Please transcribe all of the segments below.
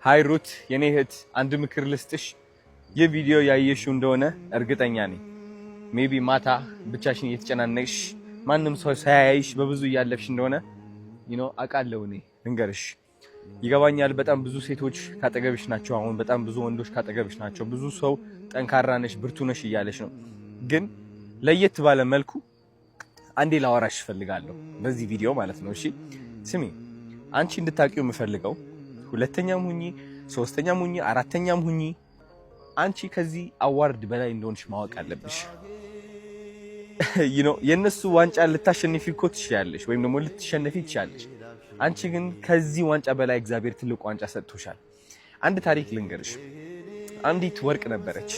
ሃይ ሩት የኔ እህት አንድ ምክር ልስጥሽ። የቪዲዮ ያየሽው እንደሆነ እርግጠኛ ነኝ። ሜቢ ማታ ብቻሽን እየተጨናነቅሽ ማንም ሰው ሳያይሽ በብዙ እያለፍሽ እንደሆነ አውቃለሁ። እኔ ልንገርሽ፣ ይገባኛል። በጣም ብዙ ሴቶች ካጠገብሽ ናቸው። አሁን በጣም ብዙ ወንዶች ካጠገብሽ ናቸው። ብዙ ሰው ጠንካራ ነሽ፣ ብርቱ ነሽ እያለሽ ነው። ግን ለየት ባለ መልኩ አንዴ ላወራሽ እፈልጋለሁ በዚህ ቪዲዮ ማለት ነው። እሺ ስሚ፣ አንቺ እንድታቂው የምፈልገው ሁለተኛም ሁኚ፣ ሶስተኛም ሁኚ፣ አራተኛም ሁኚ፣ አንቺ ከዚህ አዋርድ በላይ እንደሆንሽ ማወቅ አለብሽ። የነሱ ዋንጫ ልታሸንፊ እኮ ትችያለሽ፣ ወይም ደግሞ ልትሸነፊ ትችያለሽ። አንቺ ግን ከዚህ ዋንጫ በላይ እግዚአብሔር ትልቅ ዋንጫ ሰጥቶሻል። አንድ ታሪክ ልንገርሽ። አንዲት ወርቅ ነበረች።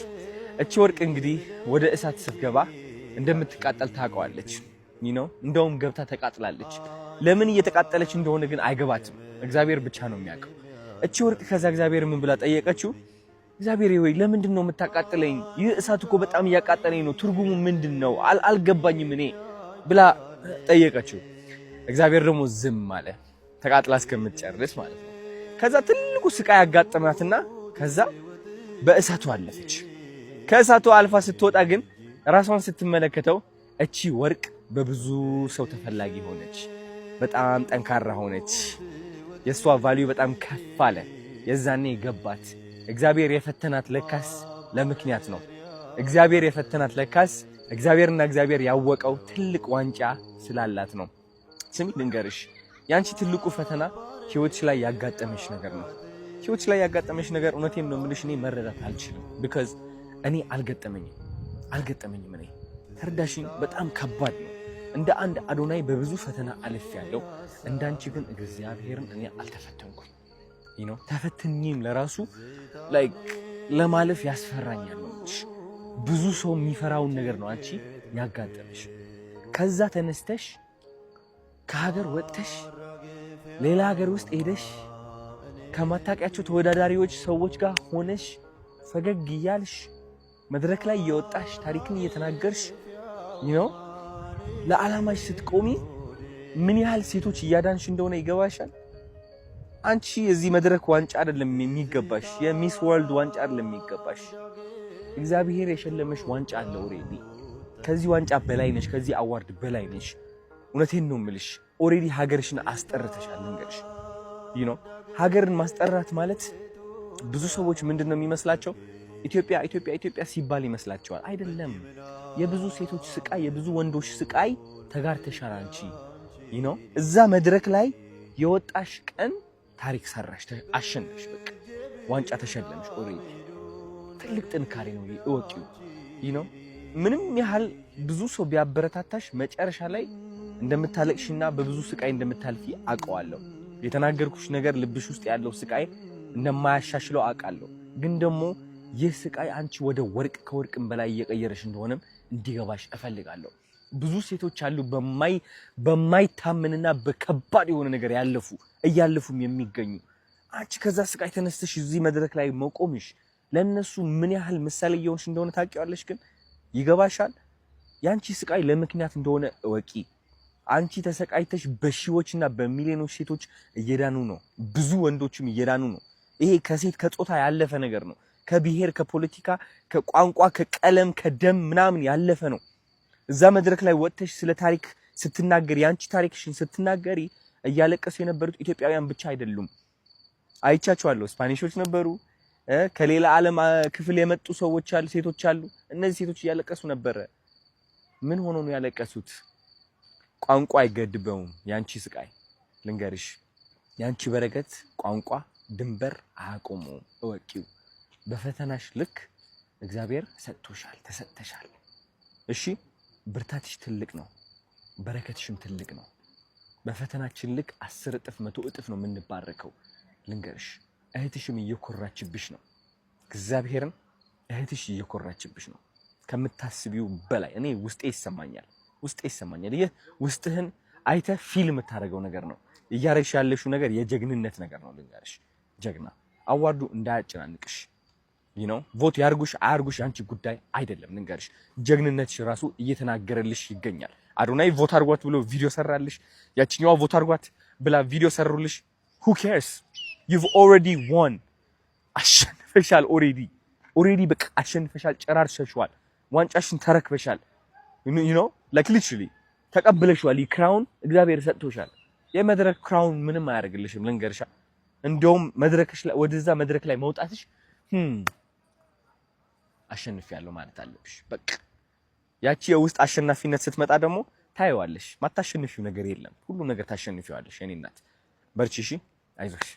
እቺ ወርቅ እንግዲህ ወደ እሳት ስትገባ እንደምትቃጠል ታውቀዋለች። እንደውም ገብታ ተቃጥላለች። ለምን እየተቃጠለች እንደሆነ ግን አይገባትም። እግዚአብሔር ብቻ ነው የሚያውቀው። እቺ ወርቅ ከዛ እግዚአብሔር ምን ብላ ጠየቀችው? እግዚአብሔር ሆይ ለምንድን ነው የምታቃጥለኝ? ይህ እሳት እኮ በጣም እያቃጠለኝ ነው። ትርጉሙ ምንድነው? አልገባኝም እኔ ብላ ጠየቀችው። እግዚአብሔር ደግሞ ዝም አለ፣ ተቃጥላ እስከምትጨርስ ማለት ነው። ከዛ ትልቁ ስቃይ ያጋጠማትና ከዛ በእሳቱ አለፈች። ከእሳቱ አልፋ ስትወጣ ግን ራሷን ስትመለከተው እቺ ወርቅ በብዙ ሰው ተፈላጊ ሆነች። በጣም ጠንካራ ሆነች። የሷ ቫልዩ በጣም ከፍ አለ። የዛኔ ገባት እግዚአብሔር የፈተናት ለካስ ለምክንያት ነው። እግዚአብሔር የፈተናት ለካስ እግዚአብሔርና እግዚአብሔር ያወቀው ትልቅ ዋንጫ ስላላት ነው። ስሚ ልንገርሽ፣ ያንቺ ትልቁ ፈተና ህይወትሽ ላይ ያጋጠመሽ ነገር ነው። ህይወትሽ ላይ ያጋጠመሽ ነገር እውነቴን ነው የምልሽ፣ እኔ መረዳት አልችልም። ቢኮዝ እኔ አልገጠመኝም። እኔ ተረዳሽኝ? በጣም ከባድ ነው። እንደ አንድ አዶናይ በብዙ ፈተና አልፌያለሁ። እንዳንቺ ግን እግዚአብሔርን እኔ አልተፈተንኩም። ተፈትኝም ለራሱ ለማለፍ ያስፈራኛል። ብዙ ሰው የሚፈራውን ነገር ነው አንቺ ያጋጠመሽ። ከዛ ተነስተሽ ከሀገር ወጥተሽ ሌላ ሀገር ውስጥ ሄደሽ ከማታውቂያቸው ተወዳዳሪዎች ሰዎች ጋር ሆነሽ ፈገግ እያልሽ መድረክ ላይ እየወጣሽ ታሪክን እየተናገርሽ ለዓላማሽ ስትቆሚ ምን ያህል ሴቶች እያዳንሽ እንደሆነ ይገባሻል። አንቺ የዚህ መድረክ ዋንጫ አይደለም የሚገባሽ፣ የሚስ ወርልድ ዋንጫ አይደለም የሚገባሽ። እግዚአብሔር የሸለመሽ ዋንጫ አለ ኦሬዲ። ከዚህ ዋንጫ በላይ ነሽ፣ ከዚህ አዋርድ በላይ ነሽ። እውነቴን ነው የምልሽ። ኦሬዲ ሀገርሽን አስጠርተሻል። እንግዲህ ሀገርን ማስጠራት ማለት ብዙ ሰዎች ምንድነው የሚመስላቸው? ኢትዮጵያ ሲባል ይመስላቸዋል። አይደለም። የብዙ ሴቶች ስቃይ፣ የብዙ ወንዶች ስቃይ ተጋርተሻል አንቺ። እዛ መድረክ ላይ የወጣሽ ቀን ታሪክ ሰራሽ፣ አሸነፍሽ፣ በቃ ዋንጫ ተሸለምሽ። ኦሬዲ ትልቅ ጥንካሬ ነው እወቂው። ምንም ያህል ብዙ ሰው ቢያበረታታሽ መጨረሻ ላይ እንደምታለቅሽና በብዙ ስቃይ እንደምታልፊ አውቀዋለሁ። የተናገርኩሽ ነገር ልብሽ ውስጥ ያለው ስቃይ እንደማያሻሽለው አውቃለሁ። ግን ደግሞ ይህ ስቃይ አንቺ ወደ ወርቅ፣ ከወርቅም በላይ እየቀየረሽ እንደሆነም እንዲገባሽ እፈልጋለሁ። ብዙ ሴቶች አሉ በማይታመንና በከባድ የሆነ ነገር እያለፉም የሚገኙ። አንቺ ከዛ ስቃይ ተነስተሽ እዚህ መድረክ ላይ መቆምሽ ለነሱ ምን ያህል ምሳሌ እየሆንሽ እንደሆነ ታውቂዋለሽ። ግን ይገባሻል? ያንቺ ስቃይ ለምክንያት እንደሆነ እወቂ። አንቺ ተሰቃይተሽ በሺዎችና በሚሊዮኖች ሴቶች እየዳኑ ነው። ብዙ ወንዶችም እየዳኑ ነው። ይሄ ከሴት ከጾታ ያለፈ ነገር ነው። ከብሔር፣ ከፖለቲካ፣ ከቋንቋ፣ ከቀለም፣ ከደም ምናምን ያለፈ ነው። እዛ መድረክ ላይ ወጥተሽ ስለ ታሪክ ስትናገሪ፣ ያንቺ ታሪክሽን ስትናገሪ እያለቀሱ የነበሩት ኢትዮጵያውያን ብቻ አይደሉም። አይቻቸዋለሁ። ስፓኒሾች ነበሩ፣ ከሌላ ዓለም ክፍል የመጡ ሰዎች አሉ፣ ሴቶች አሉ። እነዚህ ሴቶች እያለቀሱ ነበረ። ምን ሆኖ ነው ያለቀሱት? ቋንቋ አይገድበውም ያንቺ ስቃይ። ልንገርሽ፣ ያንቺ በረከት ቋንቋ ድንበር አያቆመውም። እወቂው። በፈተናሽ ልክ እግዚአብሔር ሰጥቶሻል፣ ተሰጥተሻል። እሺ፣ ብርታትሽ ትልቅ ነው፣ በረከትሽም ትልቅ ነው። በፈተናችን ልክ 10 እጥፍ 100 እጥፍ ነው የምንባረከው። ልንገርሽ፣ እህትሽም እየኮራችብሽ ነው። እግዚአብሔርን እህትሽ እየኮራችብሽ ነው ከምታስቢው በላይ። እኔ ውስጤ ይሰማኛል። ይህ ውስጥህን አይተህ ፊልም የምታደርገው ነገር ነው። እያረግሽ ያለሽው ነገር የጀግንነት ነገር ነው። ልንገርሽ፣ ጀግና አዋርዱ እንዳያጨናንቅሽ። ቮት ያርጉሽ አያርጉሽ ያንቺ ጉዳይ አይደለም። ልንገርሽ፣ ጀግንነትሽ ራሱ እየተናገረልሽ ይገኛል። አዶናይ ቮት አርጓት ብሎ ቪዲዮ ሰራልሽ፣ ያቺኛዋ ቮት አርጓት ብላ ቪዲዮ ሰሩልሽ። who cares? You've already won. አሸንፈሻል። ኦሬዲ በቃ አሸንፈሻል። ጨራርሰሽዋል። ዋንጫሽን ተረክበሻል። you know like literally ተቀብለሽዋል። ክራውን እግዚአብሔር ሰጥቶሻል። የመድረክ ክራውን ምንም አያደርግልሽም ልንገርሻ። እንደውም መድረክሽ ላይ ወደዛ መድረክ ላይ መውጣትሽ አሸንፊያለሁ ማለት አለብሽ። በቃ ያቺ የውስጥ አሸናፊነት ስትመጣ ደግሞ ታይዋለሽ። ማታሸንፊው ነገር የለም። ሁሉ ነገር ታሸንፊዋለሽ። የኔ እናት በርቺ፣ እሺ አይዞሽ።